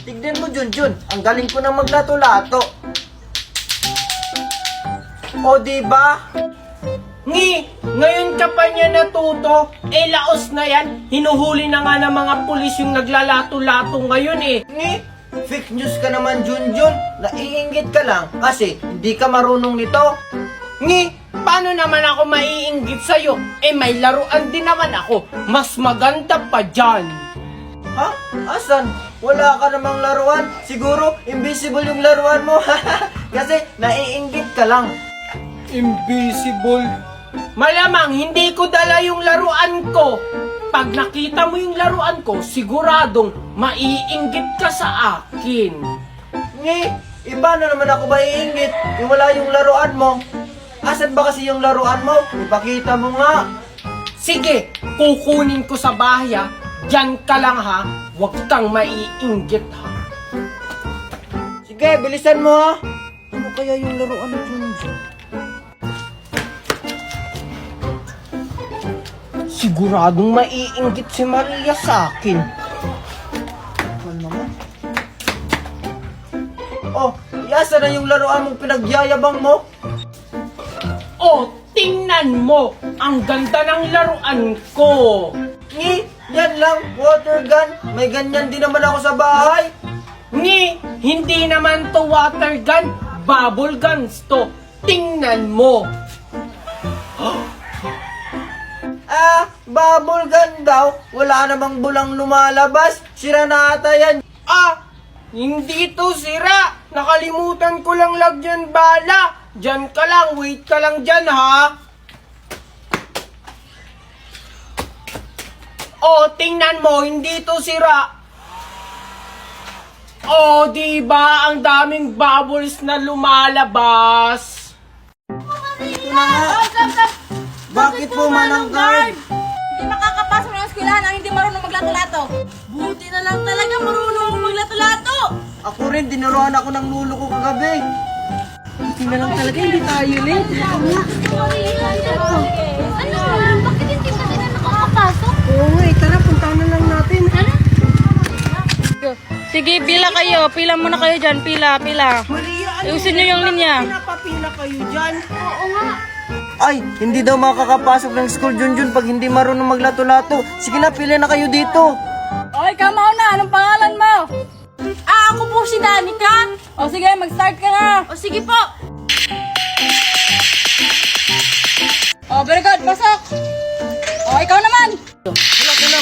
Tignan mo, Junjun. Ang galing ko na maglato-lato. O, diba? Ngayon ka pa niya natuto. Laos na yan. Hinuhuli na nga ng mga pulis yung naglalato-lato ngayon eh. Fake news ka naman, Junjun. Naiinggit ka lang kasi hindi ka marunong nito. Paano naman ako maiinggit sa'yo? May laruan din naman ako. Mas maganda pa dyan. Ha? Asan? Wala ka namang laruan. Siguro, invisible yung laruan mo. Kasi naiinggit ka lang. Invisible? Malamang hindi ko dala yung laruan ko. Pag nakita mo yung laruan ko, siguradong maiinggit ka sa akin. Iba na naman ako maiinggit. Yung wala yung laruan mo. Asan ba kasi yung laruan mo? Ipakita mo nga. Sige, kukunin ko sa bahay ha. Diyan ka lang ha. Huwag kang maiinggit ha. Sige, bilisan mo ha. Ano kaya yung laruan mo, Junjun? Siguradong maiinggit si Maria sa akin. Ano naman? Oh, yasa na yung laruan mong pinagyayabang mo? Tingnan mo! Ang ganda ng laruan ko! Yan lang, water gun. May ganyan din naman ako sa bahay. Hindi naman to water gun, bubble guns to. Tingnan mo! Bubble gun daw. Wala namang bulang lumalabas. Sira na ata yan. Hindi to sira. Nakalimutan ko lang lagyan bala. Diyan ka lang, wait ka lang dyan ha. Tingnan mo, hindi to sira. Diba ang daming bubbles na lumalabas? Ito na nga. Bakit po manang guard? Hindi makakapasok ng eskwelahan ang hindi marunong maglato-lato. Buti na lang talaga marunong maglato-lato. Ako rin, dinuruan ako ng lulo ko kagabi. Buti na lang talaga hindi tayo late. Ano ba? Bakit hindi pa sila nakakapasok? Oo nga, tara, puntahan na lang natin. Sige, pila kayo. Pila muna kayo dyan. Pila. Maria, Ayusin niyo yung linya. Pinapapila kayo dyan. Oo nga. Ay, hindi daw makakapasok ng school, Junjun, pag hindi marunong maglato-lato. Sige na, pili na kayo dito. Okay, kamaw na. Anong pangalan mo? Ako po si Danica. O sige, mag-start ka na. O sige po. Very good. Pasok. Ikaw naman. Wala.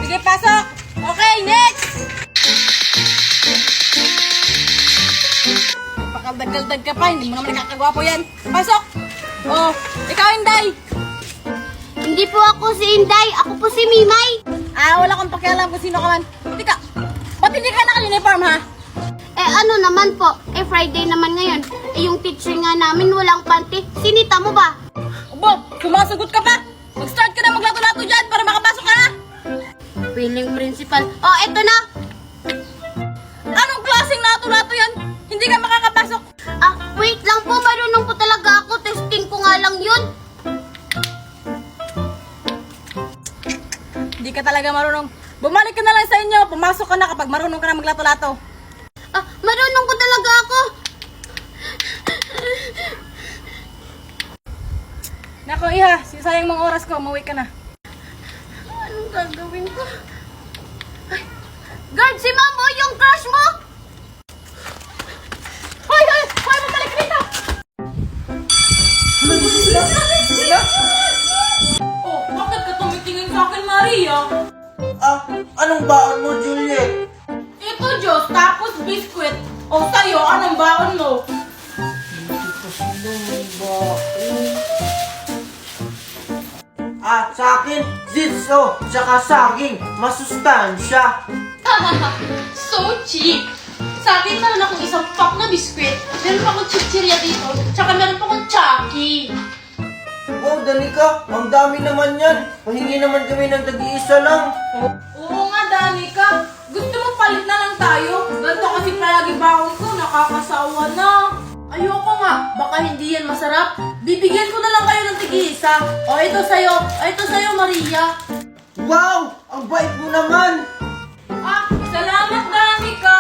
Sige, pasok. Okay, next. Pakadagdag ka pa. Hindi mo naman nakakagwapo yan. Pasok. Ikaw, Inday. Hindi po ako si Inday. Ako po si Mimay. Wala kang pakialam kung sino ka man. Tika, ba't hindi ka naka-uniform, ha? Ano naman po? Friday naman ngayon. Yung teacher nga namin walang panty. Sinita mo ba? Abo, sumasagot ka pa. Mag-start ka na maglato-lato dyan para makapasok ka na. Feeling principal. Eto na. Anong klaseng lato-lato yan? Hindi ka makakapasok. Wait lang po. Marunong po talaga ako. Testing ko nga lang yun. Hindi ka talaga marunong. Bumalik ka na lang sa inyo. Pumasok ka na kapag marunong ka na maglato-lato. Marunong ko talaga ako. Nako, iha. Sisayang mga oras ko. Umuwi ka na. Anong gagawin ko? Guard, si Ma'am, yung crush mo! Hoy! Bumalik ka dito! Bakit ka tumitingin sa akin, Maria? Anong baon mo, Juliet? Ito, Diyos, tapos biskwit. Sa'yo, anong baon mo? Sa akin, zitso, tsaka saging, masustansya. So cheap! Sa akin, meron akong isang pack na biskwit. Meron pa akong chichirya dito. Tsaka meron pa akong Chucky. Danica, ang dami naman yan. Pahingi naman kami ng tag-iisa lang. Oo nga, Danica. Gusto mo palit na lang tayo? Ganito kasi palagi baon ko, nakakasawa na. Ayoko nga. Baka hindi yan masarap. Bibigyan ko na lang kayo ng tig-isa. Ito sa'yo. Ito sa'yo, Maria. Wow! Ang bait mo naman! Ah, salamat, Danica!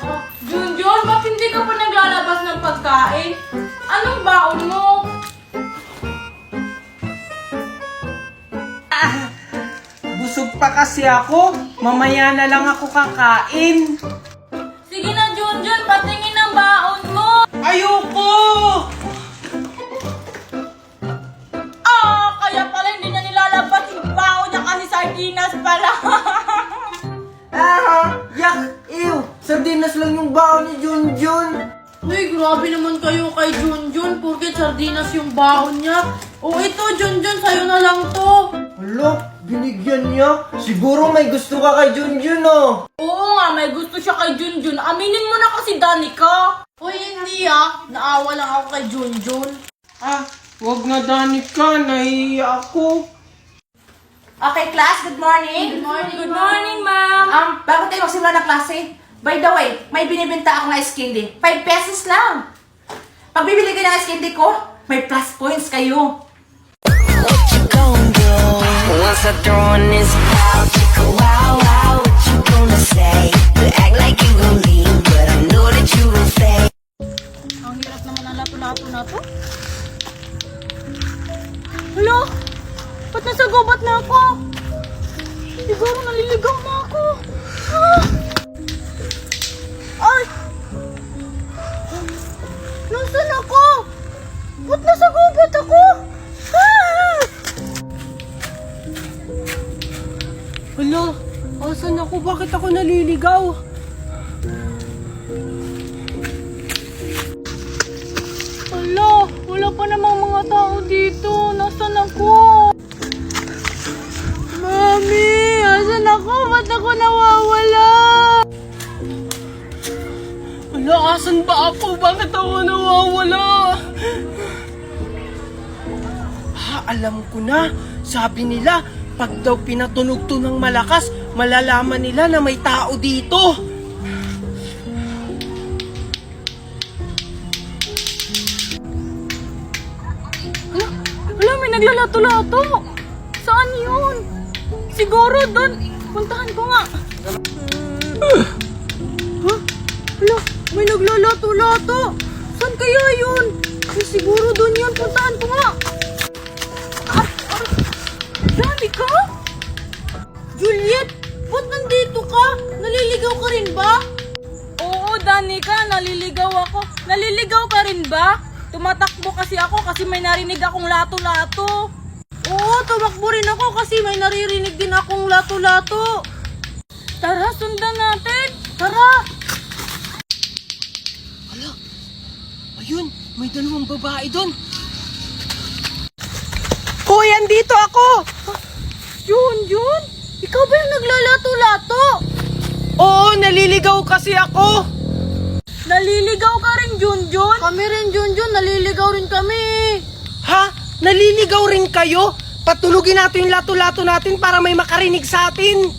Oh, Junjun, ba't hindi ka pa naglalabas ng pagkain? Anong baon mo? Busog pa kasi ako. Mamaya na lang ako kakain. Sige na, Junjun, patingin ang baon mo! Ayoko! Ah, kaya pala hindi na nilalabas yung baon niya kasi sardinas pala. Yak! Ew! Sardinas lang yung baon ni Junjun! Uy, grabe naman kayo kay Junjun, porket sardinas yung baon niya. O ito, Junjun, sa'yo na lang to. Hala, binigyan niya. Siguro may gusto ka kay Junjun, oh. Oo nga, may gusto siya kay Junjun. Aminin mo na kasi, Danica. Uy, hindi naawa lang ako kay Junjun. Wag na, Danica. Nahiya ako. Okay, class, good morning. Good morning, ma'am. Bago tayo magsimula ng klase, by the way, may binibenta akong ice candy. 5 pesos lang. Pag bibili kayo ng ice candy ko, may plus points kayo. What you gon' do? Once I throw in this crowd, chicken, wow, wow, what you gonna say? You act like you gon' leave, but I know that you gon' stay. Ang hirap naman ang lato-lato na to. Hala, ba't nasa gubat na ako? Siguro naliligaw na ako. Ah! Ay! Nasaan ako? Ba't nasa gubat ako? Ah! Hala, asan ako? Bakit ako naliligaw? Hala, wala pa namang mga tao dito. Nasaan ako? Mami, asan ako? Ba't ako nawawala? Hala, asan ba ako? Bakit ako nawawala? Alam ko na. Sabi nila, pag daw pinatunog to ng malakas, malalaman nila na may tao dito. Wala, may naglalato-lato. Saan yun? Siguro doon. Puntahan ko nga. Wala, may naglalato-lato. Saan kaya yun? Siguro doon yun. Puntahan ko nga. Danica? Juliet, ba't nandito ka? Naliligaw ka rin ba? Oo, Danica, naliligaw ako. Naliligaw ka rin ba? Tumatakbo kasi ako kasi may narinig akong lato-lato. Oo, tumakbo rin ako kasi may naririnig din akong lato-lato. Tara, sundan natin. Tara. Ayun, may dalawang babae doon. Hoy, andito ako! Junjun, ikaw ba yung naglalato-lato? Oo, naliligaw kasi ako. Naliligaw ka rin, Junjun? Kami rin, Junjun. Naliligaw rin kami. Ha? Naliligaw rin kayo? Patulugin natin yung lato-lato natin para may makarinig sa atin.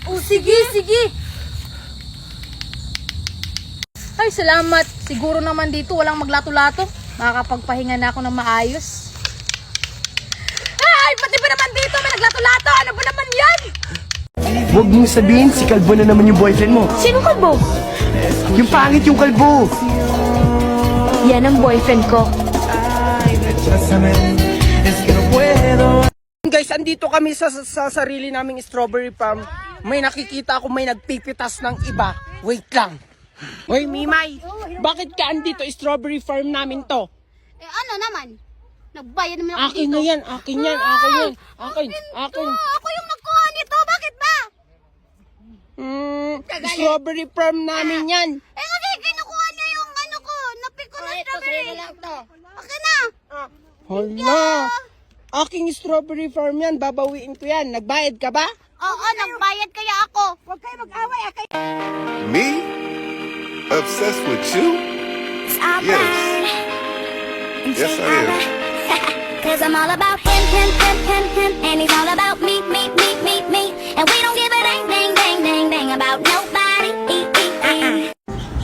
Oh, sige, sige. Ay, salamat. Siguro naman dito walang maglato-lato. Makakapagpahinga na ako ng maayos. Ay, pati ba naman dito may naglato-lato? Ano ba naman yan? Huwag mong sabihin, si Kalbo na naman yung boyfriend mo. Sino kalbo? Yung pangit yung Kalbo. Yan ang boyfriend ko. Guys, andito kami sa sarili naming strawberry farm. May nakikita ako may nagpipitas ng iba. Wait lang. Hoy, Mimay, bakit ka andito? Strawberry farm namin to. Ano naman? Nagbayad naman ako Akin dito. na yan, akin yan, akin yan. Akin. Ako yung nagkuha nito. Bakit ba? Strawberry farm namin yan. Kasi kinukuha niya yung ano ko. Napik ko na strawberry. Okay na. Hala. Aking strawberry farm yan. Babawiin ko yan. Nagbayad ka ba? Oo, nagbayad kaya ako. Huwag kayo mag-away. Me? Obsessed with you? Yes. Yes, I am. Cause I'm all about him, and he's all about me. And we don't give a dang about nobody.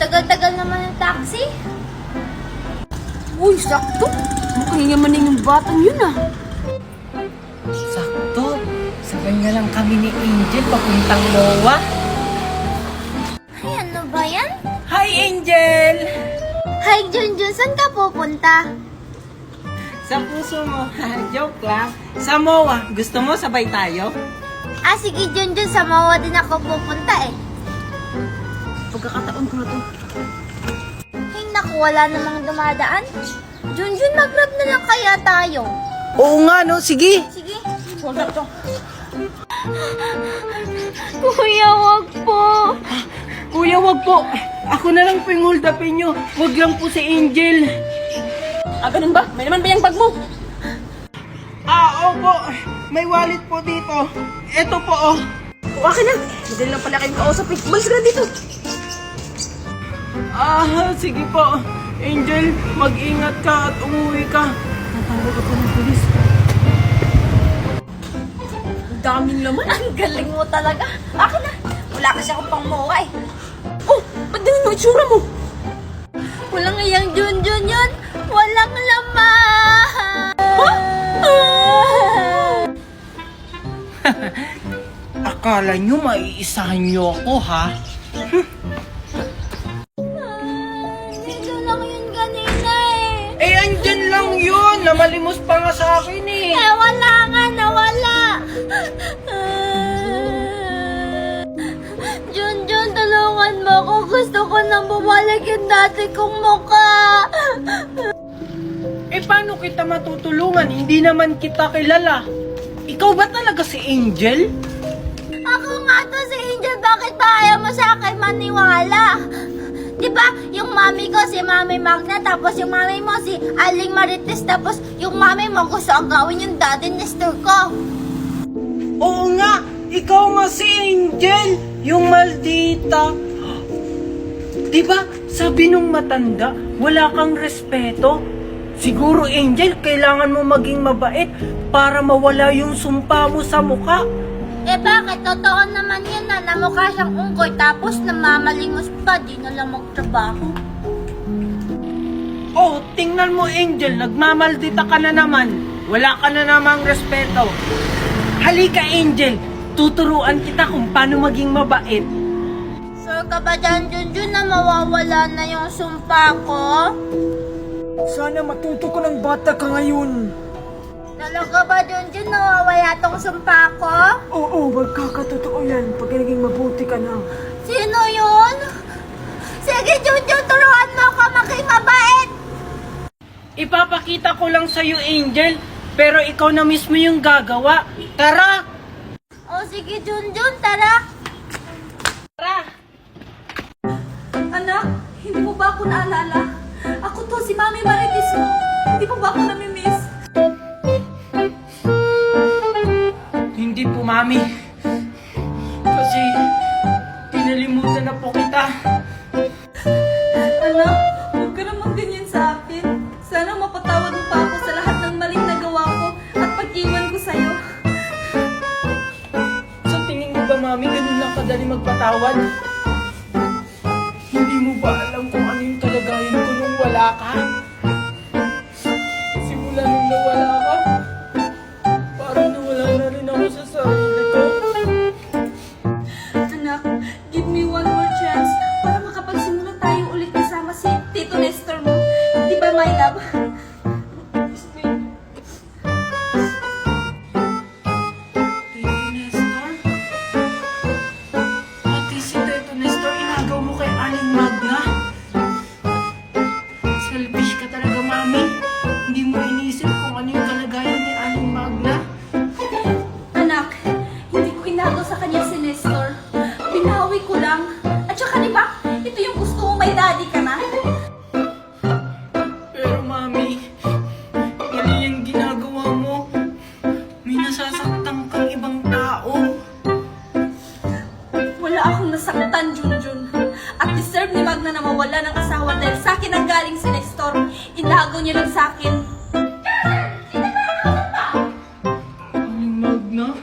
Tagal-tagal naman ng taxi. Uy, sakto. Mukhang yamanin yung batang yun ah. Sakto. Sa kanya lang lang kami ni Angel papuntang MOA. Ay, ano ba yan? Hi, Angel! Hi, Junjun. Saan ka pupunta? Sa puso mo. Joke lang. Sa MOA, gusto mo sabay tayo? Ah, sige, Junjun. Sa Mawa din ako pupunta eh. Pagkakataon ko na to. Ay, naku, wala namang dumadaan. Junjun, mag-grab na lang kaya tayo. Oo nga, no? Sige! Sige. Hold up to. Kuya, wag po. Kuya, wag po. Ako na lang po yung hold upin nyo. Wag lang po si Angel. Ah, ganun ba? May naman ba yung bag mo? Opo. May wallet po dito. Ito po, oh. Okay na. Madali lang pala kayong kausap eh. Umalis ka na dito. Sige po. Angel, mag-ingat ka at umuwi ka. Tatawag ako ng pulis. Ang daming laman. Ang galing mo talaga. Akin na. Wala kasi akong pang Mawa eh. Oh, ba't ganun yung itsura mo? Walang iyang Junjun yun. Walang laman. Akala nyo maiisahan nyo ako, ha? Dito lang yun kanina eh. Eh, andyan lang yun. Namalimos pa nga sa akin, eh. Eh, wala nga, nawala. Junjun, tulungan mo ako. Gusto ko nang bumalik yung dati kong mukha. Eh, paano kita matutulungan? Hindi naman kita kilala. Ikaw ba talaga si Angel? Ako nga to si Angel. Bakit ba ayaw mo sa akin maniwala? Diba, yung mami ko si Mami Magna, tapos yung mami mo si Aling Marites, tapos yung mami mo gusto ang gawin yung daddy Nestor ko. Oo nga, ikaw nga si Angel, yung maldita. Diba, sabi nung matanda, wala kang respeto. Siguro, Angel, kailangan mo maging mabait para mawala yung sumpa mo sa mukha. Eh bakit? Totoo naman yan na namukha siyang unggoy tapos namamalimos pa, di na lang magtrabaho. Oh, tingnan mo, Angel, nagmamaldita ka na naman. Wala ka na namang respeto. Halika, Angel, tuturuan kita kung paano maging mabait. Sure ka ba dyan, Junjun, na mawawala na yung sumpa ko? Sana matuto ko ng bata ka ngayon. Talaga ba, Junjun, nawawala tong sumpa ko? Oo, magkakatotoo yan pag naging mabuti ka na. Sino yun? Sige, Junjun, turuan mo ako maging mabait! Ipapakita ko lang sa'yo, Angel, pero ikaw na mismo yung gagawa. Tara! O sige, Junjun, tara! Anak, hindi mo ba ako naalala? Ako to, si Mami Marites mo. Hindi mo ba ako namimiss? Hindi po, Mami. Kasi, pinalimutan na po kita. Anak, huwag ka naman ganyan sa akin. Sana mapatawad mo pa ako sa lahat ng maling nagawa ko at pag-iwan ko sa'yo. Sa tingin mo ba, Mami, ganun lang kadali magpatawad? Hindi mo ba alam kung ano yung kalagayan ko nung wala ka? Simula nung nawala ka, parang nawala na rin ako sa sarili ko. Anak, give me one more chance para makapagsimula tayo ulit kasama si Tito Nestor mo. Di ba, my love? Tito Nestor? Pati si Tito Nestor, inagaw mo kay Aling Magna. Selfish ka talaga, Mami. Hindi mo inisip kung ano yung kalagayan ni Aling Magna. Anak, hindi ko inagaw sa kanya si Nestor. Binawi ko lang. At saka di ba, ito yung gusto mong may daddy ka na. Pero, Mami, mali yung ginagawa mo. May nasasaktan kang ibang tao. Wala akong nasaktan, Junjun. At deserve ni Magna na mawala ng asawa dahil sa akin ang galing si Nestor. Inagaw niya lang sa akin. Aling Magna?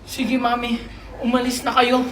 Sige, Mami. Umalis na kayo.